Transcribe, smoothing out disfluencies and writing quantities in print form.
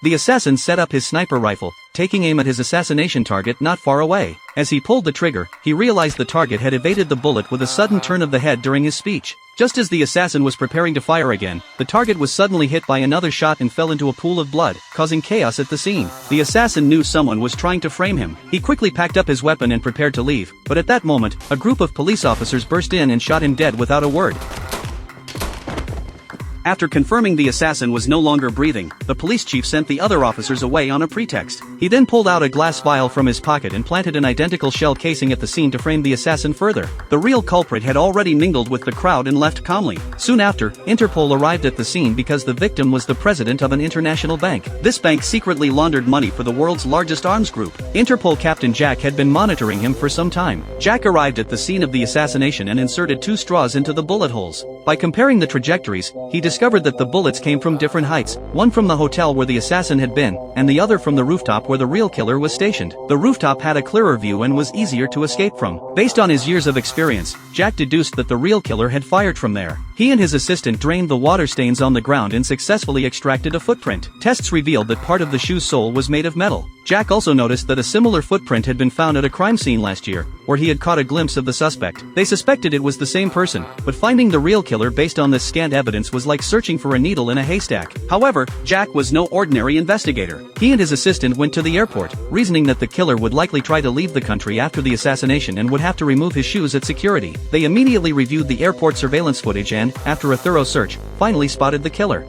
The assassin set up his sniper rifle, taking aim at his assassination target not far away. As he pulled the trigger, he realized the target had evaded the bullet with a sudden turn of the head during his speech. Just as the assassin was preparing to fire again, the target was suddenly hit by another shot and fell into a pool of blood, causing chaos at the scene. The assassin knew someone was trying to frame him. He quickly packed up his weapon and prepared to leave, but at that moment, a group of police officers burst in and shot him dead without a word. After confirming the assassin was no longer breathing, the police chief sent the other officers away on a pretext. He then pulled out a glass vial from his pocket and planted an identical shell casing at the scene to frame the assassin further. The real culprit had already mingled with the crowd and left calmly. Soon after, Interpol arrived at the scene because the victim was the president of an international bank. This bank secretly laundered money for the world's largest arms group. Interpol Captain Jack had been monitoring him for some time. Jack arrived at the scene of the assassination and inserted 2 straws into the bullet holes. By comparing the trajectories, he discovered that the bullets came from different heights, one from the hotel where the assassin had been, and the other from the rooftop where the real killer was stationed. The rooftop had a clearer view and was easier to escape from. Based on his years of experience, Jack deduced that the real killer had fired from there. He and his assistant drained the water stains on the ground and successfully extracted a footprint. Tests revealed that part of the shoe's sole was made of metal. Jack also noticed that a similar footprint had been found at a crime scene last year, where he had caught a glimpse of the suspect. They suspected it was the same person, but finding the real killer based on this scant evidence was like searching for a needle in a haystack. However, Jack was no ordinary investigator. He and his assistant went to the airport, reasoning that the killer would likely try to leave the country after the assassination and would have to remove his shoes at security. They immediately reviewed the airport surveillance footage and, after a thorough search, finally spotted the killer.